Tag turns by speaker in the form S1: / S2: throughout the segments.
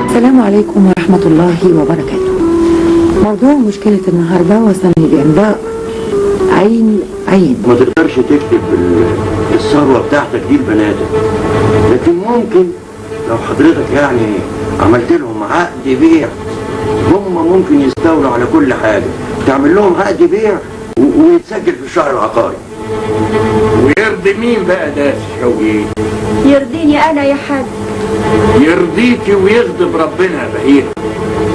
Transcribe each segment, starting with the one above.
S1: السلام عليكم ورحمة الله وبركاته. موضوع مشكلة النهاردة وصلني الإمضاء عين عين.
S2: ما تقدرش تكتب الثروة بتاعتك دي لبناتك، لكن ممكن لو حضرتك يعني عملت لهم عقد بيع، هم ممكن يستولوا على كل حاجة. تعمل لهم عقد بيع ويتسجل في الشهر العقاري.
S3: ويرضي مين بقى ده شوقي؟
S4: يرضيني انا يا حاج.
S3: يرضيكي ويغضب ربنا يا بهير،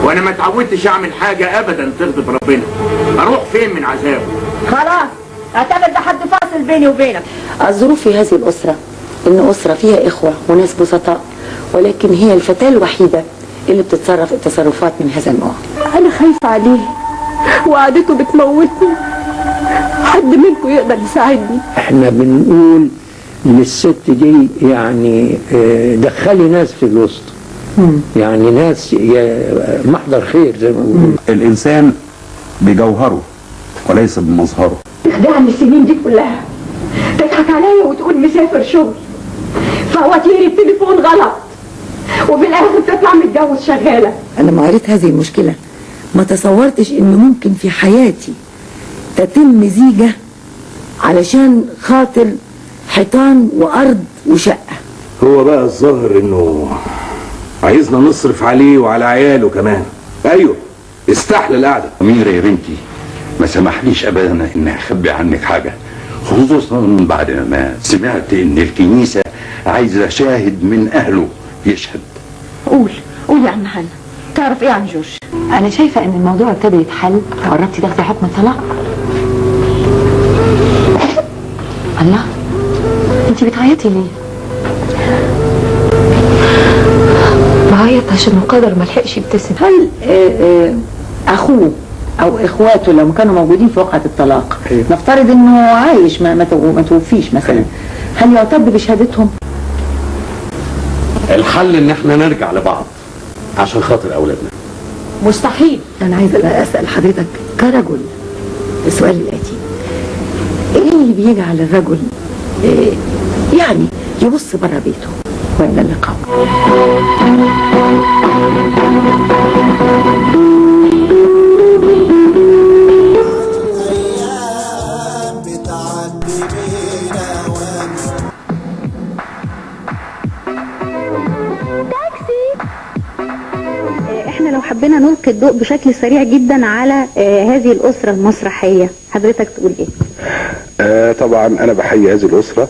S3: وانا ما اتعودتش اعمل حاجه ابدا تغضب ربنا. اروح فين من عذابه؟
S4: خلاص اعتبر ده حد فاصل بيني وبينك.
S1: الظروف في هذه الأسرة إن أسرة فيها إخوة وناس بسطاء، ولكن هي الفتاة الوحيدة اللي بتتصرف التصرفات من هذا النوع.
S4: انا خايفة عليه وقعدته بتموتني. حد منكم يقدر يساعدني؟
S5: احنا بنقول للست دي يعني دخلي ناس في الوسط، يعني ناس محضر خير زي ما بنقول.
S6: الانسان بجوهره وليس بمظهره.
S4: تخدعني السنين دي كلها، تضحك عليا وتقول مسافر شغل، فواتير التليفون غلط، وفي الاخر تطلع متجوز شغالة.
S1: أنا لما قريت هذه المشكلة ما تصورتش إن ممكن في حياتي تتم زيجة علشان خاطر حيطان وأرض وشقة.
S7: هو بقى الظاهر إنه عايزنا نصرف عليه وعلى عياله كمان. أيوه استحلى القعدة.
S2: أميرة يا بنتي، ما سمحليش أبدا إن أخبي عنك حاجة، خصوصا بعد ما سمعت إن الكنيسة عايزة شاهد من أهله يشهد.
S4: قول يا عم حنا، تعرف ايه عن جورج؟
S1: أنا شايفة إن الموضوع ابتدى يتحل وقربتي تاخدي حكم الطلاق. الله، انت بتعيطي ليه؟
S4: بعيط عشان القدر ملحقش يبتسم.
S1: هل أخوه أو إخواته لما كانوا موجودين في وقعة الطلاق، نفترض إنه عايش ما توفيش مثلا، هل يعتد بشهادتهم؟
S7: الحل إن احنا نرجع لبعض عشان خاطر أولادنا.
S1: مستحيل. أنا عايزة بقى أسأل حضرتك كرجل السؤال الآتي: إيه اللي بيجعل الرجل يعني يبص بره بيته وإلى اللقاء؟
S8: احنا لو حبينا نلقي الضوء بشكل سريع جدا على هذه الأسرة المسرحية، حضرتك تقول ايه؟
S9: طبعا انا بحيي هذه الأسرة،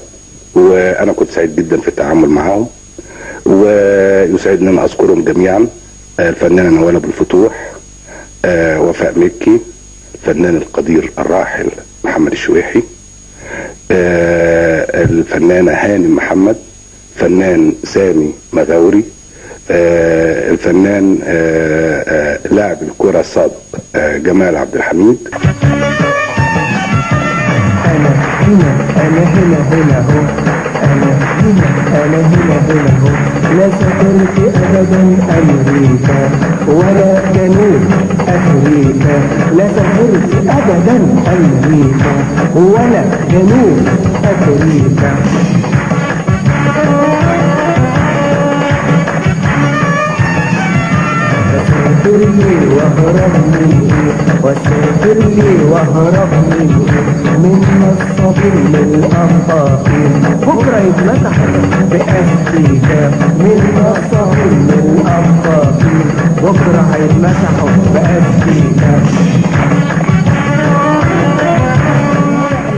S9: وانا كنت سعيد جدا في التعامل معهم، ويسعدني ان اذكرهم جميعا: الفنانة نوال ابو الفتوح، وفاء مكي، الفنان القدير الراحل محمد الشويحي، الفنانة هانم محمد، فنان سامي مغاوري، الفنان لاعب الكرة السابق جمال عبد الحميد.
S5: أنا هنا هو، أنا هنا هو، لا سافرت أبدا أمريكا ولا جنوب أفريقيا، لا سافرت أبدا أمريكا ولا جنوب أفريقيا. وسافر لي واهرب من ايه، وسافر لي واهرب من ايه، من نصابين للأنطاقين بكرة يتمسح بأمريكا، من نصابين للأنطاقين بكرة هيتمسحوا بأمريكا.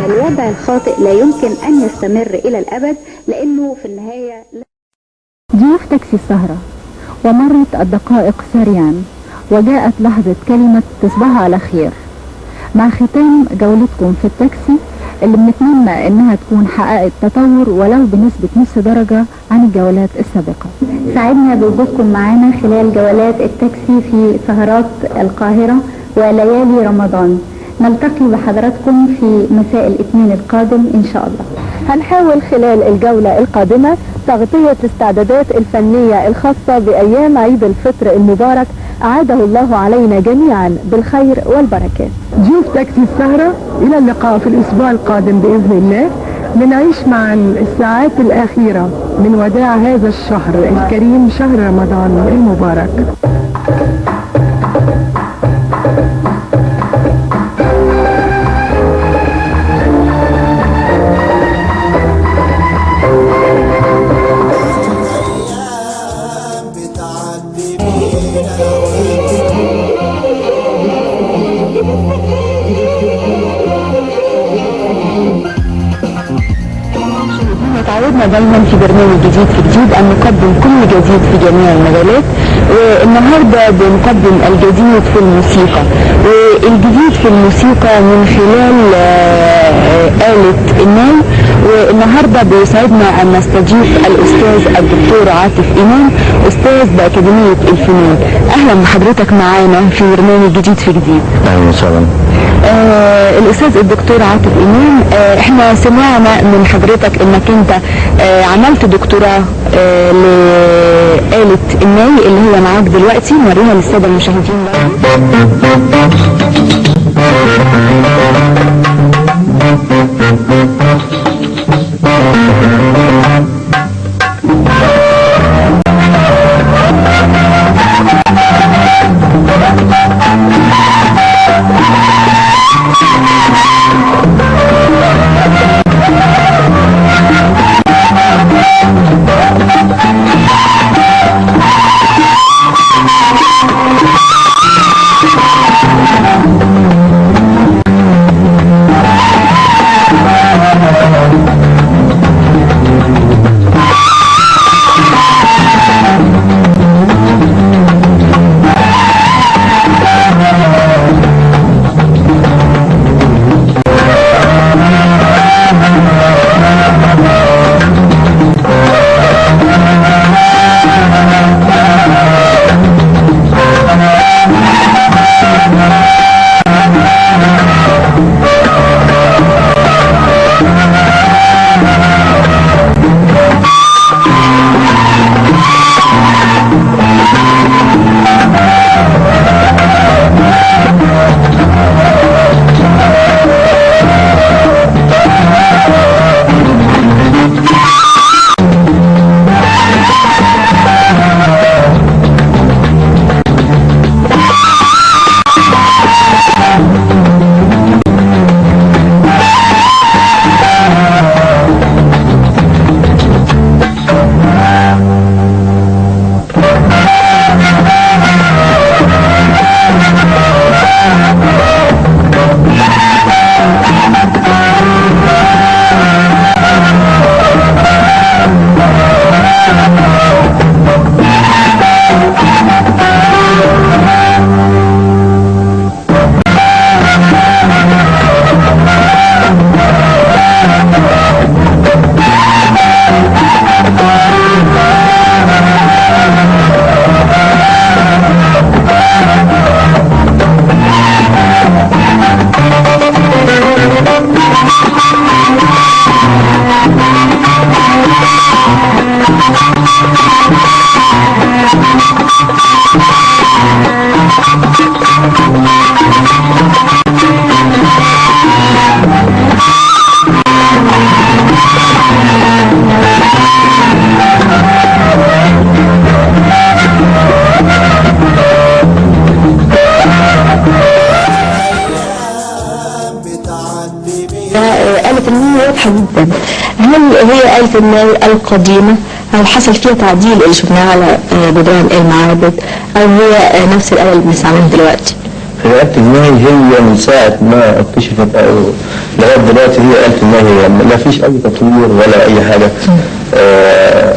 S8: الوضع الخاطئ لا يمكن أن يستمر إلى الأبد، لأنه في النهاية
S10: ضيوف تاكسي السهرة، ومرت الدقائق سريعا وجاءت لحظة كلمة تصبحوا على خير. مع ختام جولتكم في التاكسي اللي بنتمنى انها تكون حققت تطور ولو بنسبة نص درجة عن الجولات السابقة.
S8: سعدنا بوجودكم معنا خلال جولات التاكسي في سهرات القاهرة وليالي رمضان. نلتقي بحضراتكم في مساء الاثنين القادم ان شاء الله.
S10: هنحاول خلال الجولة القادمة تغطية الاستعدادات الفنية الخاصة بأيام عيد الفطر المبارك، أعاده الله علينا جميعا بالخير والبركات.
S5: ضيوف تاكسي السهرة، إلى اللقاء في الأسبوع القادم بإذن الله
S11: بنعيش معا الساعات الأخيرة من وداع هذا الشهر الكريم، شهر رمضان المبارك.
S10: تعودنا دايما في برنامج جديد في جديد ان نقدم كل جديد في جميع المجالات، والنهارده بنقدم الجديد في الموسيقى، والجديد في الموسيقى من خلال آلة الناي. والنهارده بيسعدنا ان نستضيف الاستاذ الدكتور عاطف إمام، استاذ بأكاديمية الفنون. اهلا بحضرتك معانا في برنامج جديد في جديد.
S2: اهلا وسهلا.
S10: الاستاذ الدكتور عاطف إمام، احنا سمعنا من حضرتك انك انت عملت دكتوراه لآلة الناي اللي هي معاك دلوقتي، نوريها للسادة المشاهدين. آلة الناي واضحة جدا. هل هي آلة الناي القديمة أو حصل فيها تعديل اللي شفناه على جدران المعابد، أو هي نفس الآلة اللي بنستعملها دلوقتي؟
S2: آلة الناي هي من ساعة ما اكتشفت لغاية دلوقتي هي آلة الناي، ما فيش أي تطوير ولا أي حاجة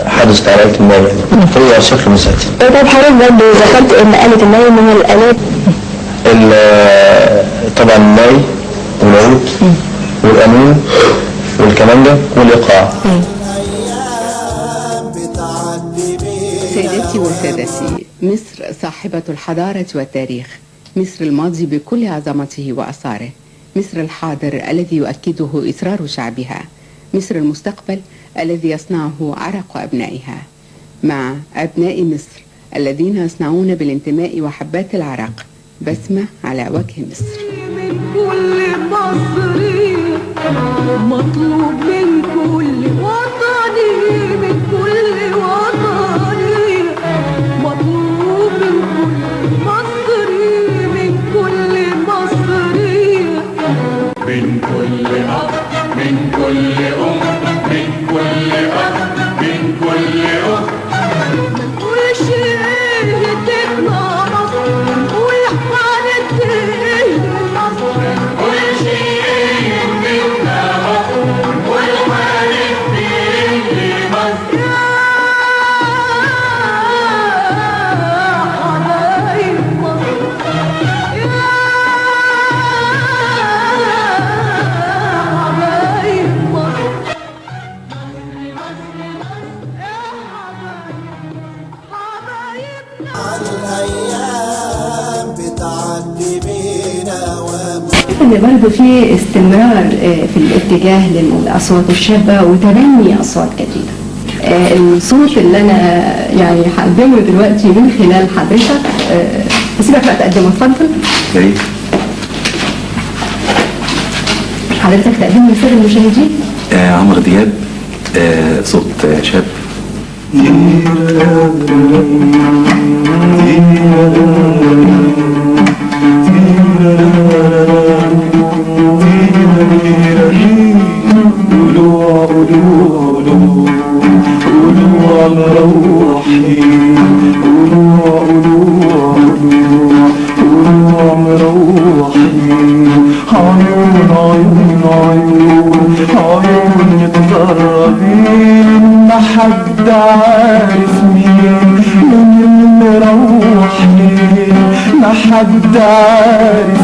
S2: حدثت على آلة الناي، هي شرخ من ساعتها.
S10: طب حضرتك برضه ذكرت إن آلة الناي من الآلات
S2: طبعا الناي والعود والقانون والكمانجة والإيقاع.
S12: سيداتي وسادتي، مصر صاحبة الحضارة والتاريخ، مصر الماضي بكل عظمته وأثاره، مصر الحاضر الذي يؤكده إصرار شعبها، مصر المستقبل الذي يصنعه عرق أبنائها، مع أبناء مصر الذين يصنعون بالانتماء وحبات العرق بسمة على وجه مصر.
S13: من كل مصري مطلوب من كل وطني، من كل وطني، مطلوب من كل مصري، من كل مصري،
S3: من كل أب، من كل أم، من كل أب، من كل أم.
S13: منقولش ايه تبنى مصر، منقول هننتهي مصر،
S3: منقولش ايه تبنى مصر، منقول هننتهي مصر.
S13: يا حبايب مصر، يا حبايب مصر.
S14: ان برضه في استمرار في الاتجاه للاصوات الشابه وتبني اصوات جديده. الصوت اللي انا يعني هقدمه دلوقتي من خلال حضرتك، هسيبك بقى تقدمه، اتفضل. حضرتك تقدمه للساده المشاهدين.
S15: عمرو دياب، صوت شاب.
S16: حد عارف مين اللي روح ليه، ما حد عارف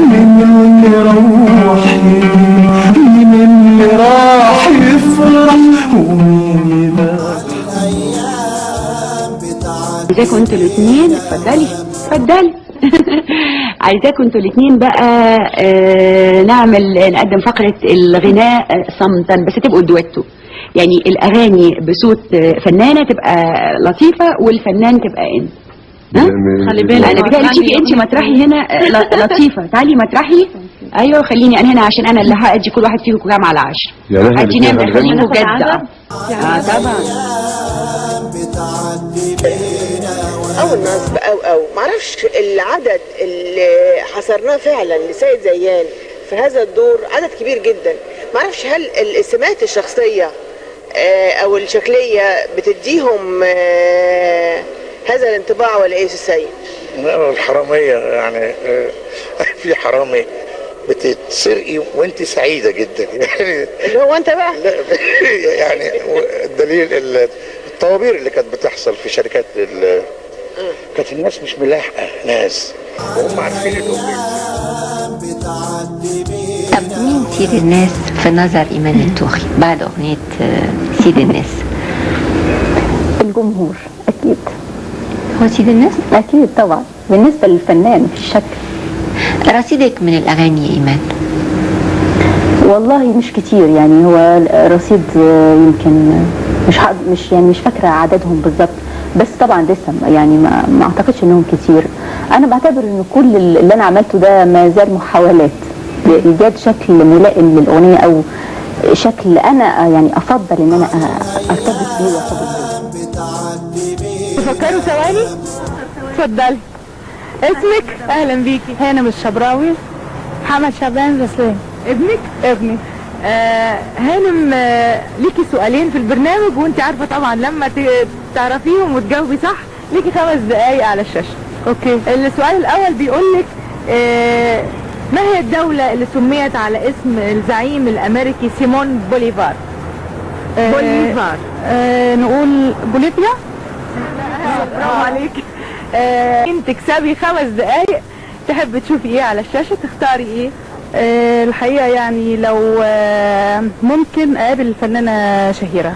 S16: مين اللي روح ليه، مين اللي راح يفرح ومين يبقى.
S4: عايزاكم انتوا الاثنين، اتفضلي اتفضلي. عايزاكم انتوا الاثنين بقى نقدم فقرة الغناء صمتا، بس تبقوا دويتو، يعني الاغاني بصوت فنانة تبقى لطيفة والفنان تبقى انت. خلي بالك انا بتهيألي تيجي انت مطرحي هنا لطيفة، تعالي مطرحي. ايوه خليني انا هنا عشان انا اللي هادي كل واحد فيكم كام على 10. هدي نام خليكم جد. طبعا.
S17: أو النصب أو معرفش العدد اللي حصرناه فعلا لسيد زيان في هذا الدور عدد كبير جدا. معرفش هل السمات الشخصية أو الشكلية بتديهم هذا الانطباع ولا إيه السيد؟
S18: لا الحرامية يعني في حرامي بتسرقي وانت سعيدة جدا يعني.
S17: اللي هو انت بقى؟
S18: لا يعني الدليل الطوابير اللي كانت بتحصل في شركات كانت الناس مش ملاحقة ناس وهم عارفين
S19: طب مين سيد الناس في نظر إيمان التوخي بعد أغنية سيد الناس؟
S8: الجمهور أكيد.
S19: هو سيد الناس؟
S8: أكيد طبعا بالنسبة للفنان في الشكل.
S19: رصيدك من الأغاني يا إيمان؟
S8: والله مش كتير يعني، هو رصيد يمكن مش فاكرة عددهم بالظبط، بس طبعا لسه يعني ما اعتقدش انهم كتير. انا بعتبر ان كل اللي انا عملته ده ما زال محاولات لايجاد شكل ملائم للاغنيه او شكل انا يعني افضل ان انا ارتبط بيه وارتبط بيه.
S11: تفكروا ثواني؟ اتفضلي. اسمك؟ اهلا بيكي.
S20: هانم الشبراوي. محمد شعبان رسلان.
S11: ابنك؟ ابني. هانم ليكي سؤالين في البرنامج، وانت عارفه طبعا لما تعرفيهم وتجاوبي صح ليكي 5 دقايق على الشاشه.
S20: اوكي.
S11: السؤال الاول بيقول لك ما هي الدوله اللي سميت على اسم الزعيم الامريكي سيمون بوليفار؟ بوليفار.
S20: نقول بوليفيا.
S11: برافو عليكي. انت تكسبي 5 دقايق. تحب تشوفي ايه على الشاشه؟ تختاري ايه؟
S20: الحقيقة يعني لو ممكن اقابل الفنانة شهيرة.